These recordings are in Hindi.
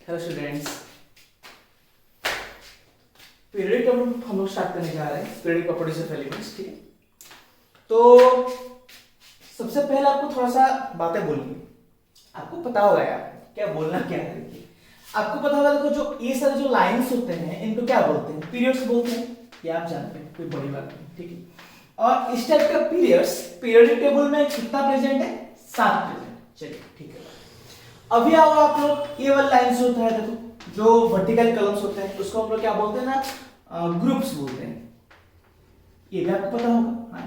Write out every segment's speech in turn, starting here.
हेलो स्टूडेंट्स, पीरियडिक टेबल हम लोग स्टार्ट करने जा रहे हैं। पीरियडिक प्रॉपर्टीज ऑफ एलिमेंट्स, ठीक है। तो सबसे पहले आपको थोड़ा सा बातें बोलनी, आपको पता होगा यार क्या बोलना क्या है। आपको पता होगा, देखो जो ये सारे जो लाइंस होते हैं इनको क्या बोलते हैं? पीरियड्स बोलते हैं। ये आप जानते हैं, कोई बड़ी बात नहीं, ठीक है। और इस टाइप का पीरियड्स पीरियडिक टेबल में कितना प्रेजेंट है? 7 प्रेजेंट। चलिए ठीक है। अभी आओ आप लोग, ये वाला लाइंस होता है, देखो जो वर्टिकल कॉलम्स होते हैं उसको हम लोग क्या बोलते हैं ना, ग्रुप्स बोलते हैं। ये भी आपको पता होगा।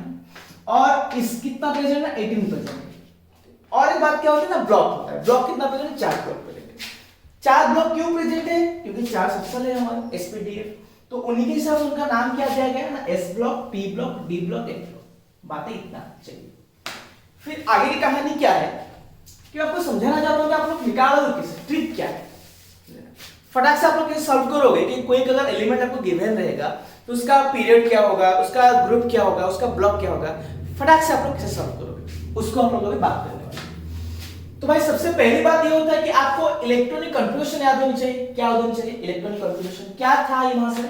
और इस कितना प्रेजेंट है? 18 प्रेजेंट। और एक बात क्या होती है ना, ब्लॉक होता है। ब्लॉक कितना प्रेजेंट है? 4 ब्लॉक प्रेजेंट है। 4 ब्लॉक क्यों प्रेजेंट है? क्योंकि 4 सबसेल है हमारे एसपीडीएफ, तो उन्हीं के हिसाब से उनका नाम क्या दिया गया है ना, S block, P block, D block, F block. बातें इतना। चलिए फिर आगे की कहानी क्या है कि आपको समझाना चाहता हूं कि आप लोग निकालोगे किसे, ट्रिक क्या है। फटाक से आप लोग कैसे सॉल्व करोगे कि कोई अगर एलिमेंट आपको गिवन रहेगा तो उसका पीरियड क्या होगा, उसका ग्रुप क्या होगा, उसका ब्लॉक क्या होगा, फटाक से आप लोग कैसे सॉल्व करोगे, उसको हम लोग अभी बात करने वाले हैं। तो भाई सबसे पहली बात ये होता है कि आपको इलेक्ट्रॉनिक कन्फिग्यूरेशन याद होनी चाहिए। क्या होनी चाहिए? इलेक्ट्रॉनिक कन्फिग्यूरेशन क्या था यहाँ से?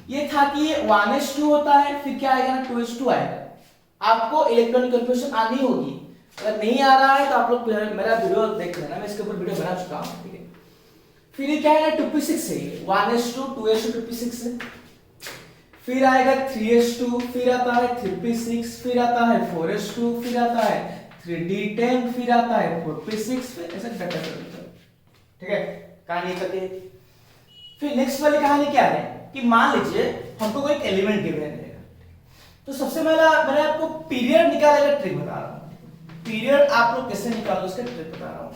ये था कि ये 1s2 होता है, फिर क्या आएगा ना, 2s2 आएगा। आपको इलेक्ट्रॉनिक कन्फिग्यूरेशन आनी होगी। अगर नहीं आ रहा है तो आप लोग मेरा वीडियो देख लेना, मैं इसके ऊपर वीडियो बना चुका हूं, ठीक है। फिर ये क्या है, 2p6 है, 1s2 2s2 2p6 है। फिर आएगा 3s2, फिर आता है 3p6, फिर आता है 4s2, फिर आता है 3d10, फिर आता है 4p6, फिर ऐसे डटा चलता है, ठीक है। कहानी करके फिर नेक्स्ट वाली कहानी क्या है कि मान लीजिए हमको कोई एक एलिमेंट गिवन है, तो सबसे पहला मैंने आपको पीरियड निकालने का ट्रिक बता रहा हूं। पीरियड आप लोग कैसे निकालो उसका ट्रिक बता रहा हूं।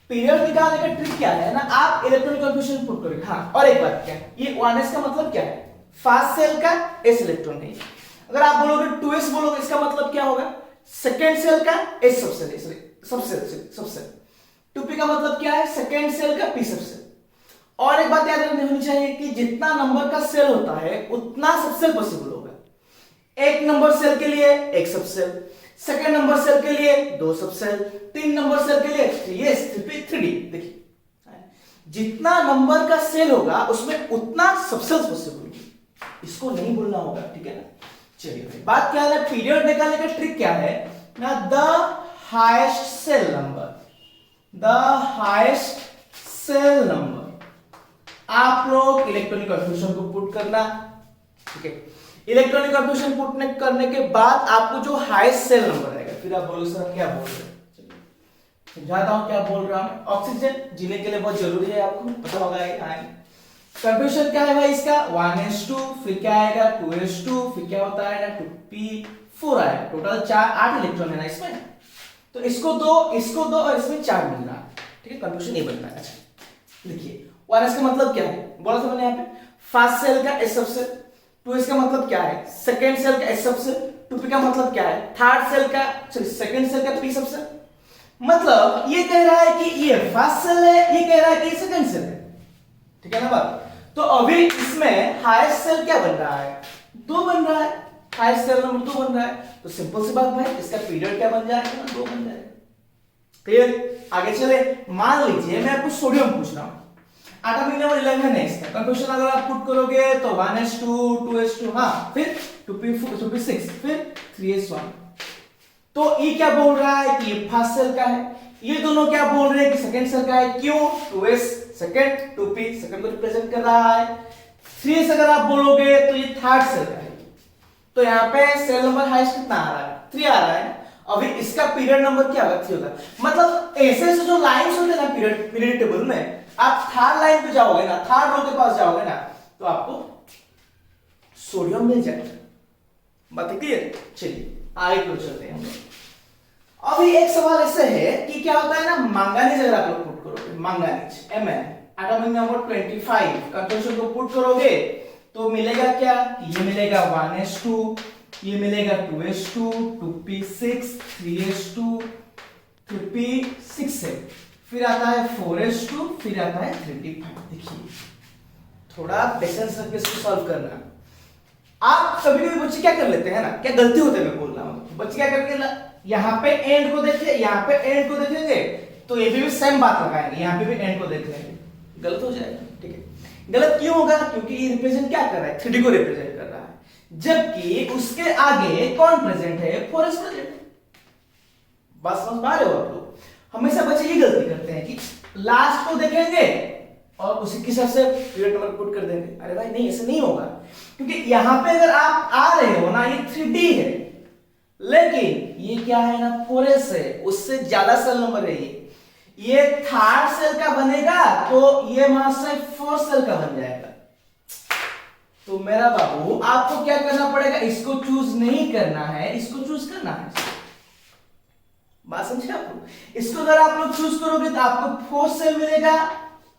पीरियड निकालने का ट्रिक क्या है ना, आप इलेक्ट्रॉनिक कन्फिग्यूरेशन पुट करोगे। हाँ, और एक बात क्या है, ये 1s का मतलब क्या है? फर्स्ट सेल का s इलेक्ट्रॉन है। अगर आप बोलोगे 2s बोलोगे, इसका मतलब क्या होगा? सेकंड सेल का s सबसेल, सबसेल। 2p का मतलब क्या है? सेकंड सेल का p सबसेल। और एक बात याद रखनी होनी चाहिए कि जितना नंबर का सेल होता है उतना सबसेल पॉसिबल होगा। एक नंबर सेल के लिए एक सबसेल, सेकंड नंबर सेल के लिए 2 सबसेल, 3 नंबर सेल के लिए 3s 3p 3d। देखिए जितना नंबर का सेल होगा उसमें उतना सबसेल पॉसिबल होगी, इसको नहीं भूलना होगा, ठीक है ना। चलिए भाई बात क्या है, पीरियड निकालने का ट्रिक क्या है ना, the highest cell number, the highest cell number आप लोग इलेक्ट्रॉनिक कन्फिग्यूरेशन को पुट करना, ठीक है। इलेक्ट्रॉनिक कन्फिग्यूरेशन पुट करने के बाद आपको जो हाईएस्ट सेल नंबर आएगा, फिर आप बोलोगे सर क्या बोल रहे हैं, चलिए समझाता हूं क्या बोल रहा हूं। ऑक्सीजन जीने के लिए बहुत जरूरी है, आपको पता होगा। कन्फिग्यूरेशन क्या है भाई इसका? 1s2, फिर क्या आएगा 2s2, फिर क्या होता है ना 2p4 आएगा। टोटल 8 इलेक्ट्रॉन है ना इसमें, तो इसको 2 और इसमें 4 मिल रहा है, ठीक है। कन्फ्यूजन नहीं बनता है। अच्छा देखिए 1s का मतलब क्या है, बोला था मैंने यहाँ पे, फर्स्ट सेल का s सबसेल। 2s का मतलब क्या है? सेकंड सेल का s सबसेल। 2p का मतलब क्या है? थर्ड सेल का, सॉरी सेकंड सेल का p सबसेल। मतलब ये कह रहा है कि ये फर्स्ट सेल है, ये कह रहा है कि ये सेकंड सेल है, ठीक है ना बात। तो अभी इसमें हाईएस्ट सेल क्या बन रहा है? 2 बन रहा है, हाईएस्ट सेल नंबर 2 बन रहा है। तो सिंपल सी बात भाई, इसका पीरियड क्या बन जाएगा? 2 बन जाएगा। क्लियर? आगे चले, मान लीजिए मैं आपको सोडियम पूछ रहा हूं, एटॉमिक नंबर 11 है इसका। कन्फिग्यूरेशन अगर आप पुट करोगे तो 1s2 2s2, हाँ, फिर 2p6, फिर 3s1। तो ये क्या बोल रहा है कि ये फर्स्ट सेल का है, ये दोनों क्या बोल रहे हैं कि सेकंड सेल का है। क्यों? 2s सेकंड, 2p सेकंड को रिप्रेजेंट कर रहा है। 3s अगर आप बोलोगे तो ये थर्ड सेल का है। तो यहाँ पे सेल नंबर हाईएस्ट कितना आ रहा है? 3 आ रहा है। अभी इसका पीरियड नंबर क्या होगा? 3 होगा। मतलब ऐसे जो लाइंस होते हैं ना पीरियड टेबल में, आप थर्ड लाइन पे जाओगे ना, थर्ड रो के पास जाओगे ना, तो आपको सोडियम मिल जाएगा। बात क्लियर? चलिए आगे को चलते हैं हम लोग। अभी एक सवाल ऐसे है कि क्या होता है ना, मैंगनीज अगर आप लोग पुट करोगे, मैंगनीज Mn एटॉमिक नंबर 25, कन्फिग्यूरेशन को पुट करोगे तो मिलेगा क्या? ये मिलेगा 1s2, ये मिलेगा 2s2, 2p6, 3s2, 3p6 है, फिर आता है 4s2, फिर आता है 3d5। देखिए थोड़ा पेशेंस रख के इसको सॉल्व करना। आप कभी कभी बच्चे क्या कर लेते हैं ना, क्या गलती होते है मैं बोल रहा हूं, बच्चे क्या करके यहाँ पे एंड को देखे, यहाँ पे एंड को देखेंगे तो ये भी सेम बात लगाएंगे, यहाँ पे भी एंड को देख लेंगे। गलत हो जाएगा, ठीक है। गलत क्यों होगा? क्योंकि ये रिप्रेजेंट क्या कर रहा है? 3D को रिप्रेजेंट कर रहा है, जबकि उसके आगे कौन प्रेजेंट है? 4s प्रेजेंट है। बात समझ पा रहे हो आप लोग? हमेशा बच्चे ये गलती करते हैं कि लास्ट को देखेंगे और उसी के हिसाब से पीरियड नंबर पुट कर देंगे। अरे भाई नहीं, ऐसे नहीं होगा, क्योंकि यहां पे अगर आप आ रहे हो ना, ये 3D है, लेकिन ये क्या है ना, 4s है, उससे ज्यादा सेल नंबर है। ये थर्ड सेल का बनेगा तो ये वहां से फोर्थ सेल का बन जाएगा। तो मेरा बाबू आपको क्या करना पड़ेगा? इसको चूज नहीं करना है, इसको चूज करना है। बात समझे आप लोग? इसको अगर आप लोग चूज करोगे तो आपको फोर्थ सेल मिलेगा,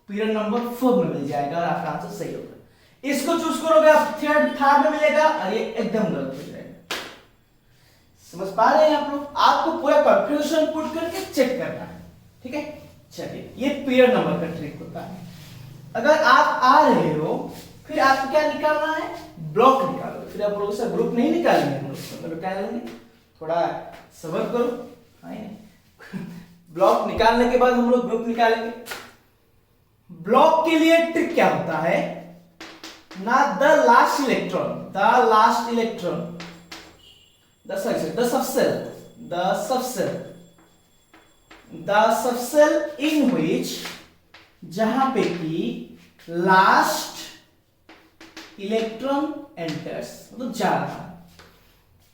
पीरियड नंबर 4 में मिल जाएगा और आपका आंसर सही होगा। इसको चूज करोगे आप थर्ड में मिलेगा और ये एकदम गलत हो जाएगा। समझ पा रहे हैं आप लोग? आपको पूरा कंफ्यूजन पुट करके चेक करना है, ठीक है। चलिए, ये पीरियड नंबर का ट्रिक होता है। अगर आप आ रहे हो, फिर आपको क्या निकालना है? ब्लॉक निकालो। फिर आप लोगों से ग्रुप नहीं निकालेंगे, हम लोग निकालेंगे, थोड़ा सब्र करो। ब्लॉक निकालने के बाद हम लोग ग्रुप निकालेंगे। ब्लॉक के लिए ट्रिक क्या होता है ना? The last electron, the subshell in which, जहां पे कि लास्ट इलेक्ट्रॉन एंटर्स, मतलब जा रहा,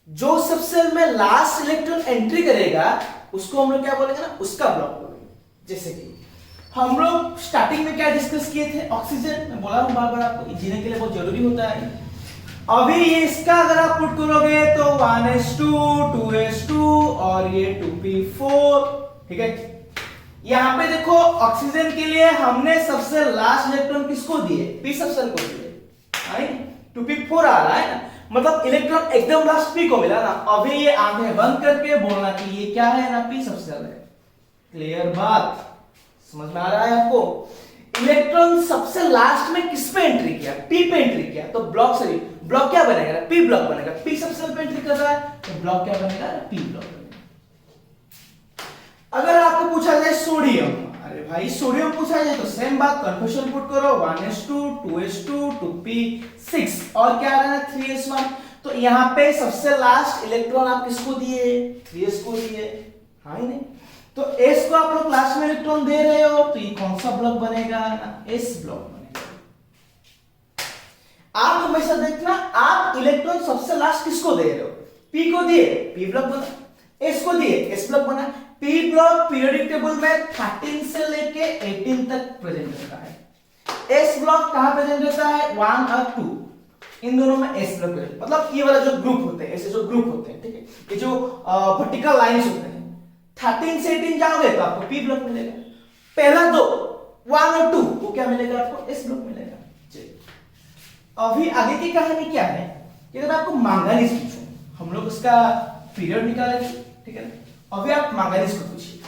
जो सबसेल में लास्ट इलेक्ट्रॉन एंट्री करेगा उसको हम लोग क्या बोलेंगे ना, उसका ब्लॉक बोलेंगे। जैसे कि हम लोग स्टार्टिंग में क्या डिस्कस किए थे? ऑक्सीजन। मैं बोला हूं बार बार, आपको जीने के लिए बहुत जरूरी होता है। अभी ये इसका अगर आप पुट करोगे तो 1s2 2s2 और ये 2p4, ठीक है। यहां पे देखो, ऑक्सीजन के लिए हमने सबसे लास्ट इलेक्ट्रॉन किसको दिए? p सबसेल को दिए, 2p4 आ रहा है ना, मतलब इलेक्ट्रॉन एकदम लास्ट p को मिला ना। अभी ये आंखें बंद करके बोलना कि ये क्या है ना, p सबसेल है। क्लियर बात? समझ में आ रहा है आपको? इलेक्ट्रॉन सबसे लास्ट में किस पे एंट्री किया? p पे एंट्री किया, तो ब्लॉक से ब्लॉक क्या बनेगा? p ब्लॉक बनेगा। p सबसेल पे एंट्री कर रहा है तो ब्लॉक क्या बनेगा? p ब्लॉक बनेगा। अगर आपको पूछा जाए सोडियम, अरे भाई सोडियम पूछा जाए तो सेम बात, कन्फ्यूजन पुट करो, 1s2 2s2 2p6 और क्या आ रहा है? 3s1। तो यहां पे सबसे लास्ट इलेक्ट्रॉन आप किसको दिए? 3s को दिए, हाँ ही नहीं। तो s को आप लोग लास्ट में इलेक्ट्रॉन दे रहे हो, तो ये कौन सा ब्लॉक बनेगा ना? s ब्लॉक बनेगा। आप हमेशा देखना, आप इलेक्ट्रॉन सबसे लास्ट किसको दे रहे हो? p को दिए, p ब्लॉक बना, s को दिए, s ब्लॉक बना। p ब्लॉक पीरियोडिक टेबल में 13 से लेके 18 तक प्रेजेंट रहता है। s ब्लॉक कहां प्रेजेंट रहता है? 1 और 2, इन दोनों में s ब्लॉक प्रेजेंट, मतलब ये वाला जो ग्रुप होते हैं, ऐसे जो ग्रुप होते हैं, ठीक है, ये जो वर्टिकल लाइंस होते हैं, 13 से 18 जाओगे तो आपको p ब्लॉक मिलेगा। पहला दो 1 और 2 वो क्या मिलेगा आपको? s ब्लॉक मिलेगा। चलिए, अभी आगे की कहानी क्या है कि अगर आपको मैंगनीज पूछूं, हम लोग उसका पीरियड निकालेंगे, ठीक है। अभी आप मैंगनीज को पूछिए।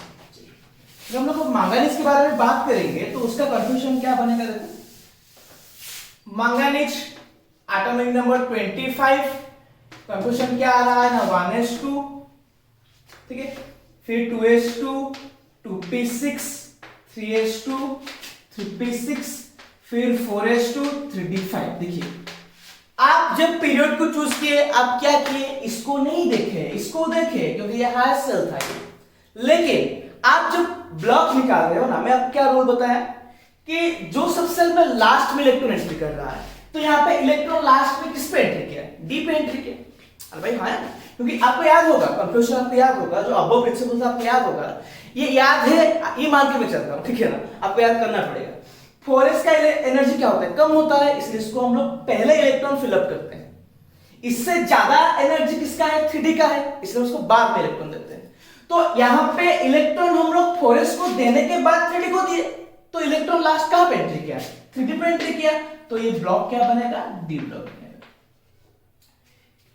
जब हम लोग मैंगनीज के बारे में बात करेंगे तो उसका कंफ्यूजन क्या बनेगा? देखो, मैंगनीज एटॉमिक नंबर 25, कंफ्यूजन क्या आ रहा है ना? 1s2, ठीक है, फिर 2s2 2p6 3s2 3p6 फिर 4s2 3d5। देखिए, आप जब पीरियड को चूज किए, आप क्या किए? इसको नहीं देखे, इसको देखे, क्योंकि ये हायर सेल था ये। लेकिन आप जब ब्लॉक निकाल रहे हो ना, मैं आपको क्या रूल बताया कि जो सबसेल में लास्ट में इलेक्ट्रॉन एंट्री कर रहा है, तो यहाँ पे इलेक्ट्रॉन लास्ट में किस पे एंट्री किया? डी पे एंट्री किया। अरे भाई हाँ, क्योंकि आपको याद होगा, कंफ्यूजन आपको याद होगा, जो अबव प्रिंसिपल्स आपको याद होगा, ये याद है, ये मान के मैं चल रहा हूँ, ठीक है ना, आपको याद करना पड़ेगा। 4s का एनर्जी क्या होता है? कम होता है, इसलिए इसको हम लोग पहले इलेक्ट्रॉन फिलअप करते हैं। इससे ज्यादा एनर्जी किसका है? 3d का है, इसलिए उसको बाद में इलेक्ट्रॉन देते हैं। तो यहां पे इलेक्ट्रॉन हम लोग 4s को देने के बाद 3d को दिए, तो इलेक्ट्रॉन लास्ट कहां पे एंट्री किया? 3d पे एंट्री किया, तो ये ब्लॉक क्या बनेगा? d ब्लॉक बनेगा।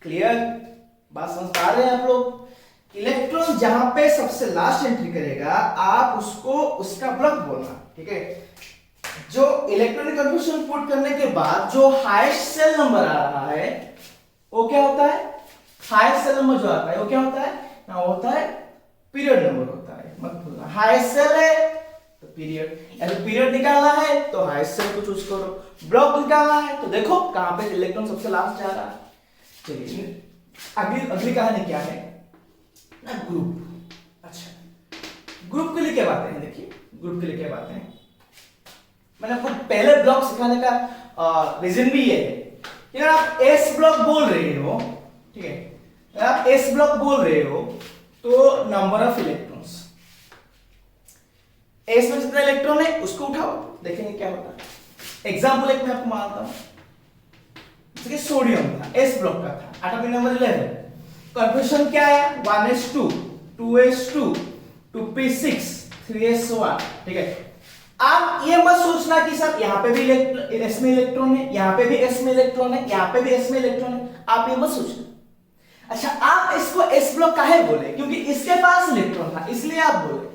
क्लियर बात समझ पा रहे हैं आप लोग? इलेक्ट्रॉन जहां पे सबसे लास्ट एंट्री करेगा, आप उसको उसका ब्लॉक बोलना, ठीक है। जो इलेक्ट्रॉनिक कंफ्यूजन पुट करने के बाद जो हाईएस्ट सेल नंबर आ रहा है वो क्या होता है? हाईएस्ट सेल नंबर जो आता है वो क्या होता है ना? होता है पीरियड नंबर होता है। मत भूलना, हाईएस्ट सेल है तो पीरियड। या तो पीरियड निकालना है तो हाईएस्ट सेल को चूज करो, ब्लॉक निकालना है तो देखो कहां पे इलेक्ट्रॉन सबसे लास्ट जा रहा है। चलिए अगली कहानी क्या है ना, ग्रुप। अच्छा ग्रुप के लिए क्या बातें हैं, देखिए ग्रुप के लिए क्या बातें हैं। मैंने आपको पहले ब्लॉक सिखाने का रीजन भी ये है कि अगर आप एस ब्लॉक बोल रहे हो, ठीक है, अगर आप एस ब्लॉक बोल रहे हो तो नंबर ऑफ इलेक्ट्रॉन्स, एस में जितना इलेक्ट्रॉन है उसको उठाओ, देखेंगे क्या होता है। एग्जांपल एक मैं आपको मानता हूं, जैसे सोडियम था, एस ब्लॉक का था, एटॉमिक नंबर 11, कॉन्फिगरेशन क्या है 1s2 2s2 2p6 3s1, ठीक है। आप ये मत सोचना कि सर यहाँ पे भी एस में इलेक्ट्रॉन है, यहाँ पे भी एस में इलेक्ट्रॉन है, यहाँ पे भी एस में इलेक्ट्रॉन है, आप ये मत सोचना। अच्छा आप इसको एस ब्लॉक काहे बोले, क्योंकि इसके पास इलेक्ट्रॉन था इसलिए आप बोले,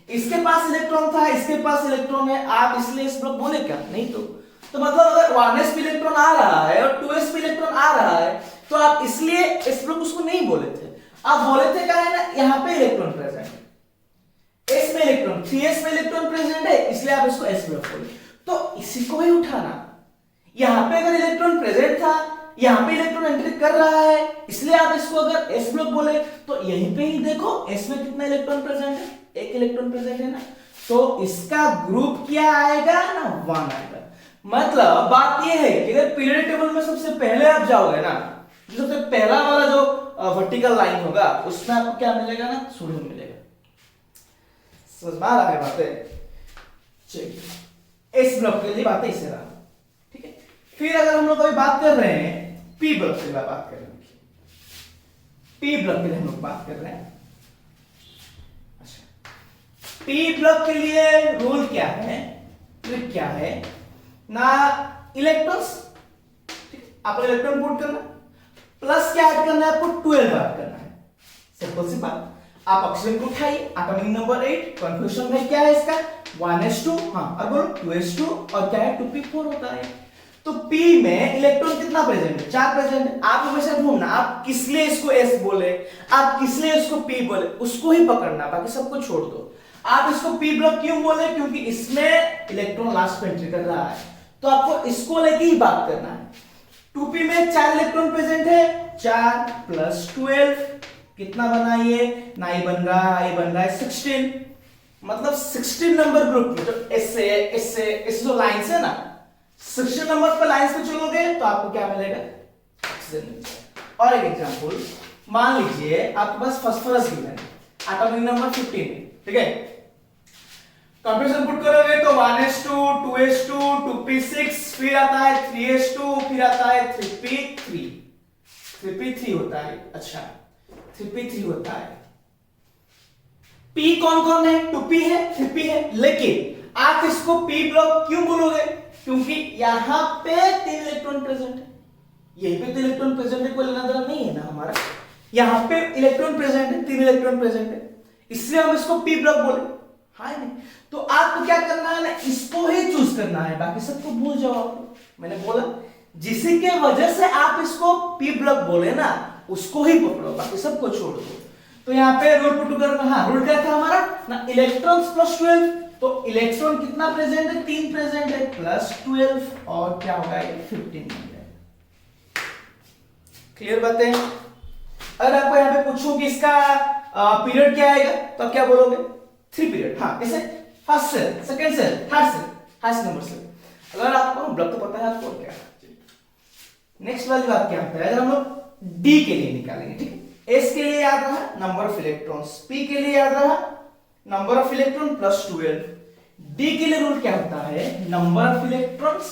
इसके पास इलेक्ट्रॉन था इसके पास इलेक्ट्रॉन है, आप इसलिए एस ब्लॉक बोले क्या, नहीं तो मतलब अगर 1s पे इलेक्ट्रॉन आ रहा है और 2s पे इलेक्ट्रॉन आ रहा है तो आप इसलिए एस ब्लॉक उसको नहीं बोले थे, आप बोले थे क्या है ना, यहाँ पे इलेक्ट्रॉन प्रेजेंट है, एस में इलेक्ट्रॉन 3s में इलेक्ट्रॉन प्रेजेंट है इसलिए आप इसको एस ब्लॉक बोले, तो इसी को ही उठाना। यहां पे अगर इलेक्ट्रॉन प्रेजेंट था, यहां पे इलेक्ट्रॉन एंट्री कर रहा है इसलिए आप इसको अगर एस ब्लॉक बोले, तो यहीं पे ही देखो एस में कितना इलेक्ट्रॉन प्रेजेंट है, एक इलेक्ट्रॉन प्रेजेंट है ना, तो इसका ग्रुप क्या आएगा ना 1 आएगा। मतलब बात ये है कि अगर पीरियड टेबल में सबसे पहले आप जाओगे ना, जो सबसे पहला वाला जो वर्टिकल लाइन होगा उसमें आपको क्या मिलेगा ना, सोडियम मिलेगा। समझ में आ रहा है बातें, चलिए इस ब्लॉक के लिए बातें इसे रहा, ठीक है। फिर अगर हम लोग अभी बात कर रहे हैं पी ब्लॉक के लिए, बात कर रहे हैं पी ब्लॉक के लिए हम लोग बात कर रहे हैं। अच्छा पी ब्लॉक के लिए रूल क्या है, ट्रिक क्या है ना, इलेक्ट्रॉन्स, आपको इलेक्ट्रॉन पुट करना, प्लस क्या ऐड करना है आपको 12 ऐड करना है, सिंपल सी बात। आप ऑक्सीजन को उठाइए, एटॉमिक नंबर 8, कॉन्फिगरेशन में क्या है इसका 1s2, हां और बोलो 2s2 और क्या है 2p4 होता है। तो p में इलेक्ट्रॉन कितना प्रेजेंट है, 4 प्रेजेंट है। आप हमेशा ढूंढना आप किस लिए इसको s बोले, आप किस लिए इसको p बोले, उसको ही पकड़ना, बाकी सबको छोड़ दो। आप इसको p ब्लॉक क्यों बोले, क्योंकि इसमें इलेक्ट्रॉन लास्ट में एंट्री कर रहा है, तो आपको इसको लेके ही बात करना है। 2p में 4 इलेक्ट्रॉन प्रेजेंट है, 4 प्लस 12 कितना बना ये, 9 बन रहा है, बन रहा है 16, मतलब 16 नंबर ग्रुप में जो ऐसे जो लाइंस है ना, 16 नंबर पर लाइंस पे चलोगे तो आपको क्या मिलेगा, ऑक्सीजन मिलेगा। और एक एग्जांपल मान लीजिए आपके पास फास्फोरस गिवन है, एटॉमिक नंबर 15, ठीक है। कॉन्फिगरेशन पुट करोगे तो 1s2 2s2 2p6 फिर आता है 3s2 फिर आता है 3p3 होता है। अच्छा 3p3 होता है। p कौन कौन है, 2p है 3p है, लेकिन आप इसको p ब्लॉक क्यों बोलोगे, क्योंकि यहां पे 3 इलेक्ट्रॉन प्रेजेंट है, यहीं पे 3 इलेक्ट्रॉन प्रेजेंट है, कोई लेना देना नहीं है ना हमारा, यहां पे इलेक्ट्रॉन प्रेजेंट है, 3 इलेक्ट्रॉन प्रेजेंट है, इसलिए हम इसको p ब्लॉक बोले, हाँ नहीं। तो आपको क्या करना है ना, इसको ही चूज करना है, बाकी सबको भूल जाओ आप। मैंने बोला जिसी के वजह से आप इसको p ब्लॉक बोले ना, उसको ही पकड़ो, बाकी सबको छोड़ दो। तो यहाँ पे रूल पुट करना, हाँ रूल क्या था हमारा ना, इलेक्ट्रॉन्स प्लस 12, तो इलेक्ट्रॉन कितना प्रेजेंट है, 3 प्रेजेंट है, प्लस 12 और क्या होगा ये 15 हो जाएगा। क्लियर बात है। अगर आपको यहाँ पे पूछूं कि इसका पीरियड क्या आएगा तो आप क्या बोलोगे, 3 पीरियड, हाँ कैसे, first cell, second cell, third cell, highest number cell. अगर आपको ब्लॉक तो पता है आपको क्या। नेक्स्ट वाली बात क्या होता है, अगर हम लोग डी के लिए निकालेंगे, ठीक है, एस के लिए याद रहा नंबर ऑफ इलेक्ट्रॉन्स, पी के लिए याद रहा number of electron plus 12, D के लिए रूल क्या होता है, नंबर ऑफ इलेक्ट्रॉन्स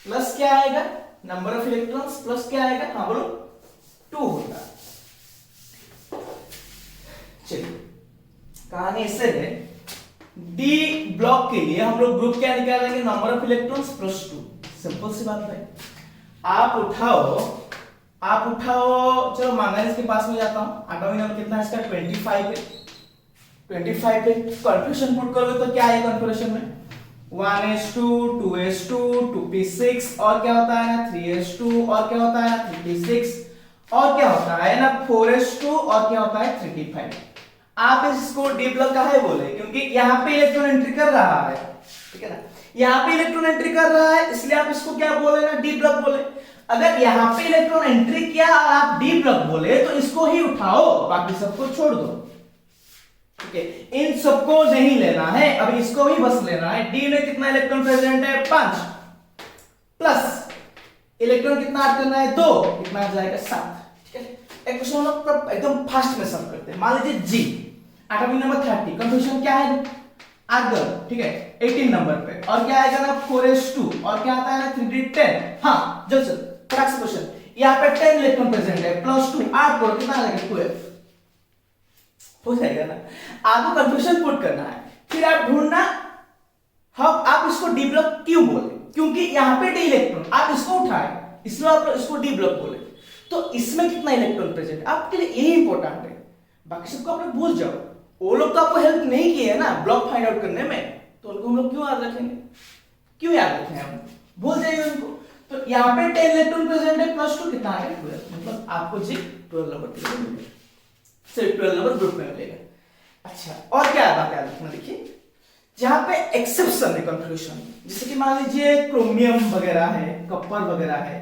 प्लस क्या आएगा, नंबर ऑफ इलेक्ट्रॉन्स प्लस क्या आएगा, हाँ बोलो 2 होता है। चलिए कहानी ऐसे है, डी ब्लॉक के लिए हम लोग ग्रुप क्या निकालेंगे, number of electrons plus 2, simple सी बात है। आप उठाओ, चलो मैंगनीज के पास में जाता हूं, एटॉमिक नंबर कितना है इसका 25 है, 25 है, कॉन्फिगरेशन पुट करोगे तो क्या है कॉन्फिगरेशन में 1s2 2s2 2p6 और क्या होता है ना 3s2 और क्या होता है ना 3p6 और क्या होता है ना 4s2 और क्या होता है 3p5। आप इसको डी ब्लॉक काहे बोले, क्योंकि यहाँ पे इलेक्ट्रॉन एंट्री कर रहा है, ठीक है ना, यहाँ पे इलेक्ट्रॉन एंट्री कर रहा है, इसलिए आप इसको क्या बोले ना, डी ब्लॉक बोले। अगर यहाँ पे इलेक्ट्रॉन एंट्री किया और आप डी ब्लॉक बोले तो इसको ही उठाओ, बाकी सबको छोड़ दो, ठीक है। इन सबको नहीं लेना है, अभी इसको भी बस लेना है। डी में कितना इलेक्ट्रॉन प्रेजेंट है, 5, प्लस इलेक्ट्रॉन कितना ऐड करना है, 2, कितना आ जाएगा, 7, ठीक है। एक क्वेश्चन हम लोग एकदम फास्ट में सॉल्व करते हैं। मान लीजिए जी एटॉमिक नंबर 30, कंफ्यूजन क्या है, आर्गन, ठीक है, 18 नंबर पे, और क्या आएगा ना 4s2, और क्या आता है ना 3d10। हाँ जल्द से फटाक से क्वेश्चन, यहाँ पे 10 इलेक्ट्रॉन प्रेजेंट है, प्लस 2, 8 करो, कितना आ जाएगा, 12 हो जाएगा ना। आपको कंफ्यूजन पुट करना है, फिर आप ढूंढना हम आप इसको डी ब्लॉक क्यों बोले, क्योंकि यहाँ पे डी इलेक्ट्रॉन आप इसको उठाए, इसलिए आप इसको डी ब्लॉक बोले। तो इसमें कितना इलेक्ट्रॉन प्रेजेंट, आपके लिए यही इंपॉर्टेंट है, बाकी सबको आप भूल जाओ। वो लोग तो आपको हेल्प नहीं किए है ना ब्लॉक फाइंड आउट करने में, तो उनको हम लोग क्यों याद रखेंगे, क्यों याद रखें हम, भूल जाइए उनको। तो यहाँ पे 10 इलेक्ट्रॉन प्रेजेंट है, प्लस 2 कितना आएगा, 12, मतलब आपको जी 12 नंबर मिलेगा, सिर्फ 12 नंबर ग्रुप में मिलेगा। अच्छा, और क्या बात याद रखना, देखिए जहां पे एक्सेप्शन है कंफ्यूजन, जैसे कि मान लीजिए क्रोमियम वगैरह है, कॉपर वगैरह है,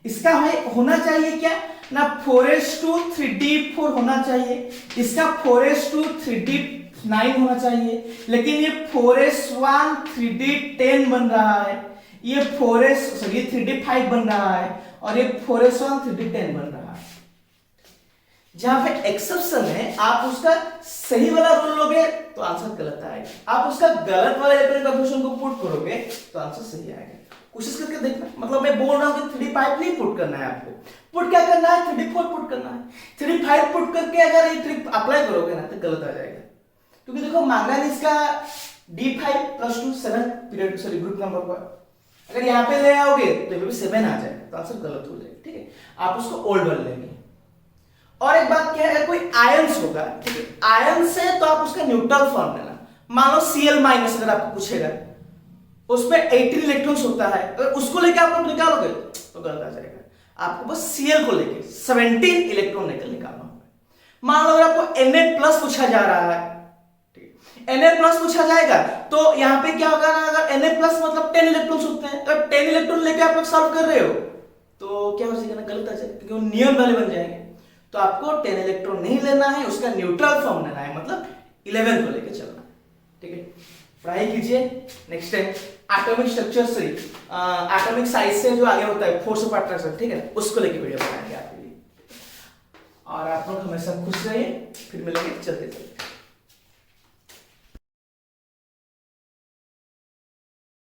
इसका होना चाहिए क्या ना 4s2 3d4 होना चाहिए, इसका 4s2 3d9 होना चाहिए, लेकिन ये 4s1 3d10 बन रहा है, ये 3d5 बन रहा है, और ये 4s1 3d10 बन रहा है। जहां पे एक्सेप्शन है आप उसका सही वाला रूल लोगे तो आंसर गलत आएगा, आप उसका गलत वाला इलेक्ट्रॉन कंफ्यूजन को पुट करोगे तो आंसर सही आएगा। कोशिश करके देखना, मतलब मैं बोल रहा हूं कि 3d5 नहीं पुट करना है, आपको पुट क्या करना है, 3d4 पुट करना है। 3d5 पुट करके अगर ये ट्रिक अप्लाई करोगे ना तो गलत आ जाएगा, क्योंकि देखो मैंगनीज का d5 + 2 7 period sorry group number पर, अगर यहाँ पे ले आओगे तो ये भी 7 आ जाएगा, तो आंसर गलत हो जाएगा, ठीक है। आप उसको ओल्ड वन लेंगे। और एक बात क्या है, कोई आयंस होगा, ठीक है, आयंस है तो आप उसका न्यूट्रल फॉर्म लेना। मान लो Cl- अगर आपको पूछेगा, उसमें 18 इलेक्ट्रॉन्स होता है, अगर उसको लेके आप लोग निकालोगे तो गलत आ जाएगा। आपको बस Cl को लेके 17 इलेक्ट्रॉन लेकर निकालना होगा। मान लो अगर आपको Na+ पूछा जा रहा है, ठीक है, Na+ पूछा जाएगा तो यहाँ पे क्या होगा ना, अगर Na+ मतलब 10 इलेक्ट्रॉन्स होते हैं, अगर 10 इलेक्ट्रॉन लेके आप लोग सॉल्व कर रहे हो तो क्या हो जाएगा ना, गलत आ जाएगा, क्योंकि वो नियम वाले बन जाएंगे। तो आपको 10 इलेक्ट्रॉन नहीं लेना है, उसका न्यूट्रल फॉर्म लेना है, मतलब 11 को लेके चलना, ठीक है। पढ़ाई कीजिए। नेक्स्ट टाइम एटॉमिक स्ट्रक्चर से एटॉमिक साइज से जो आगे होता है फोर्स ऑफ अट्रैक्शन, ठीक है, उसको लेके वीडियो बनाएंगे आपके लिए। और आप लोग हमेशा खुश रहिए, फिर मिलेंगे चलते चलते।